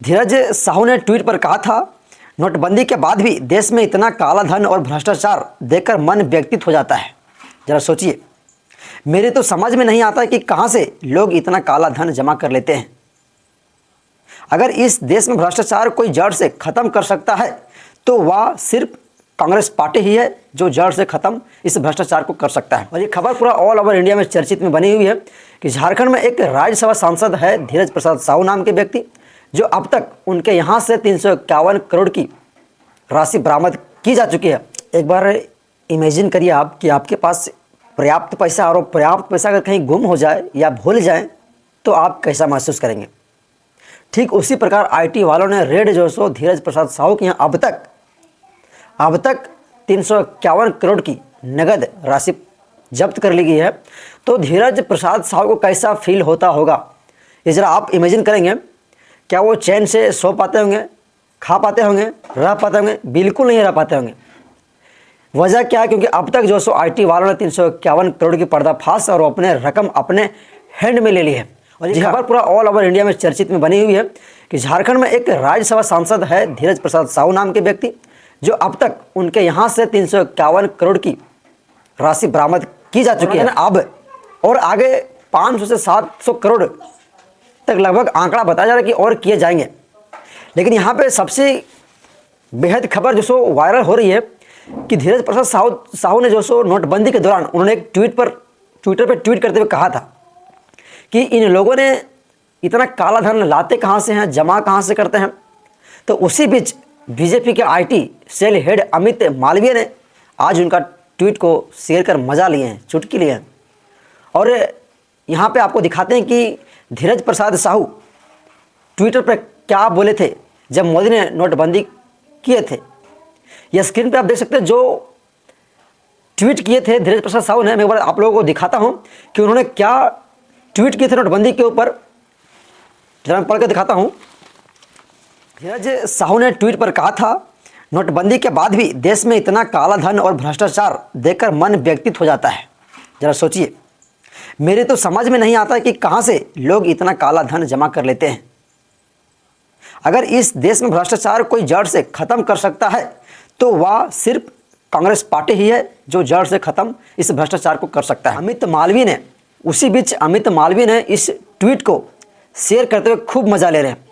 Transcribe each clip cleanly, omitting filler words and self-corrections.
धीरज साहू ने ट्वीट पर कहा था, नोटबंदी के बाद भी देश में इतना काला धन और भ्रष्टाचार देखकर मन व्यथित हो जाता है। जरा सोचिए, मेरे तो समझ में नहीं आता कि कहां से लोग इतना काला धन जमा कर लेते हैं। अगर इस देश में भ्रष्टाचार कोई जड़ से खत्म कर सकता है तो वह सिर्फ कांग्रेस पार्टी ही है जो जड़ से खत्म इस भ्रष्टाचार को कर सकता है। और ये खबर पूरा ऑल ओवर इंडिया में चर्चित में बनी हुई है कि झारखंड में एक राज्यसभा सांसद है धीरज प्रसाद साहू नाम के व्यक्ति, जो अब तक उनके यहाँ से 351 करोड़ की राशि बरामद की जा चुकी है। एक बार इमेजिन करिए आप कि आपके पास पर्याप्त पैसा और पर्याप्त पैसा अगर कहीं गुम हो जाए या भूल जाए तो आप कैसा महसूस करेंगे। ठीक उसी प्रकार आईटी वालों ने रेड जो सो धीरज प्रसाद साहू के यहाँ अब तक 351 करोड़ की नगद राशि जब्त कर ली गई है। तो धीरज प्रसाद साहू को कैसा फील होता होगा, ये जरा आप इमेजिन करेंगे। क्या वो चैन से सो पाते होंगे, खा पाते होंगे, रह पाते होंगे? बिल्कुल नहीं रह पाते होंगे। वजह क्या है? क्योंकि अब तक जो सो आईटी वालों ने 351 करोड़ की पर्दाफाश और अपने रकम अपने हैंड में ले ली है। और ये खबर पूरा ऑल ओवर इंडिया में चर्चित में बनी हुई है कि झारखंड में एक राज्यसभा सांसद है धीरज प्रसाद साहू नाम के व्यक्ति, जो अब तक उनके यहाँ से 351 करोड़ की राशि बरामद की जा चुकी है अब, और आगे 500 से 700 करोड़ तक लगभग आंकड़ा बताया जा रहा है कि और किए जाएंगे। लेकिन यहाँ पे सबसे बेहद खबर जो सो वायरल हो रही है कि धीरज प्रसाद साहू ने जो सो नोटबंदी के दौरान उन्होंने एक ट्विटर पर ट्वीट करते हुए कहा था कि इन लोगों ने इतना काला धन लाते कहाँ से हैं, जमा कहाँ से करते हैं। तो उसी बीच बीजेपी के IT cell head Amit Malviya ने आज उनका ट्वीट को शेयर कर मजा लिए हैं, चुटकी लिए हैं। और यहाँ पे आपको दिखाते हैं कि धीरज प्रसाद साहू ट्विटर पर क्या बोले थे जब मोदी ने नोटबंदी किए थे। यह स्क्रीन पे आप देख सकते हैं जो ट्वीट किए थे धीरज प्रसाद साहू ने। मैं एक बार आप लोगों को दिखाता हूँ कि उन्होंने क्या ट्वीट किए थे नोटबंदी के ऊपर। जरा पढ़ कर दिखाता हूँ। धीरज साहू ने ट्वीट पर कहा था, नोटबंदी के बाद भी देश में इतना काला धन और भ्रष्टाचार देखकर मन व्यथित हो जाता है। जरा सोचिए, मेरे तो समझ में नहीं आता कि कहां से लोग इतना काला धन जमा कर लेते हैं। अगर इस देश में भ्रष्टाचार कोई जड़ से खत्म कर सकता है तो वह सिर्फ कांग्रेस पार्टी ही है जो जड़ से खत्म इस भ्रष्टाचार को कर सकता है। उसी बीच अमित मालवीय ने इस ट्वीट को शेयर करते हुए खूब मजा ले रहे हैं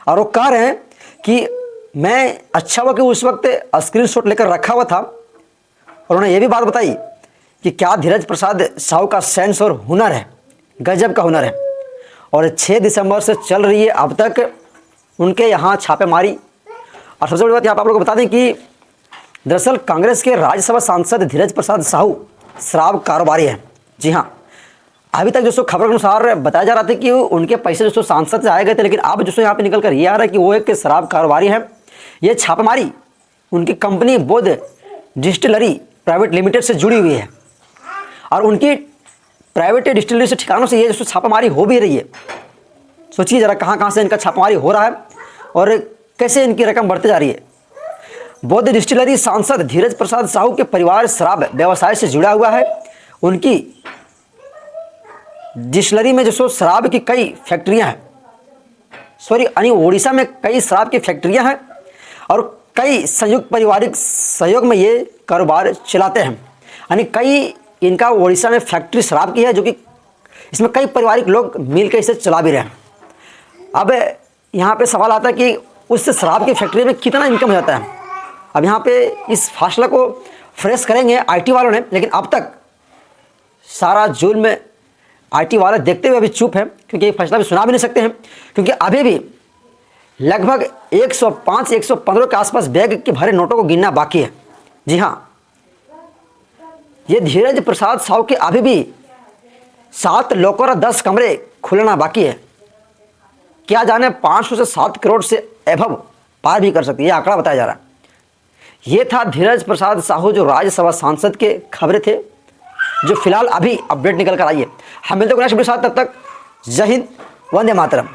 और वो कह रहे हैं कि मैं अच्छा हुआ कि उस वक्त स्क्रीनशॉट लेकर रखा हुआ था। और उन्होंने ये भी बात बताई कि क्या धीरज प्रसाद साहू का सेंस और हुनर है, गजब का हुनर है। और 6 दिसंबर से चल रही है अब तक उनके यहाँ छापेमारी। और सबसे बड़ी बात यहाँ पर आप लोगों को बता दें कि दरअसल कांग्रेस के राज्यसभा सांसद धीरज प्रसाद साहू शराब कारोबारी हैं। जी हाँ, अभी तक जो सो खबर के अनुसार बताया जा रहा था कि उनके पैसे जो सो सांसद से आए गए थे, लेकिन अब जो सो यहाँ पे निकल कर ये आ रहा है कि वो एक शराब कारोबारी है। ये छापेमारी उनकी कंपनी बोध डिस्टिलरी प्राइवेट लिमिटेड से जुड़ी हुई है और उनकी प्राइवेट डिस्टिलरी से ठिकानों से ये जो छापेमारी हो भी रही है। सोचिए जरा कहाँ कहाँ से इनका छापेमारी हो रहा है और कैसे इनकी रकम बढ़ती जा रही है। बोध डिस्टिलरी सांसद धीरज प्रसाद साहू के परिवार शराब व्यवसाय से जुड़ा हुआ है। उनकी डिस्टिलरी में जो सो शराब की कई फैक्ट्रियां हैं, यानी उड़ीसा में कई शराब की फैक्ट्रियां हैं और कई संयुक्त पारिवारिक सहयोग में ये कारोबार चलाते हैं। यानी कई इनका उड़ीसा में फैक्ट्री शराब की है जो कि इसमें कई पारिवारिक लोग मिलकर इसे चला भी रहे हैं। अब यहाँ पे सवाल आता है कि उस शराब की फैक्ट्री में कितना इनकम हो जाता है। अब यहाँ पे इस फासला को फ्रेश करेंगे आईटी वालों ने, लेकिन अब तक सारा जुल्म में आईटी वाले देखते हुए अभी चुप है, क्योंकि ये फैसला भी सुना भी नहीं सकते हैं, क्योंकि अभी भी लगभग 105-115 के आसपास बैग के भरे नोटों को गिनना बाकी है। जी हाँ, ये धीरज प्रसाद साहू के अभी भी 7 लॉकर और 10 कमरे खुलना बाकी है। क्या जाने 500 से 7 करोड़ से एभव पार भी कर सकती है, ये आंकड़ा बताया जा रहा है। ये था धीरज प्रसाद साहू जो राज्यसभा सांसद के खबरें थे जो फिलहाल अभी अपडेट निकल कर आई है। हम मिलते हैं नेक्स्ट वीडियो के साथ, तब तक जय हिंद, वंदे मातरम।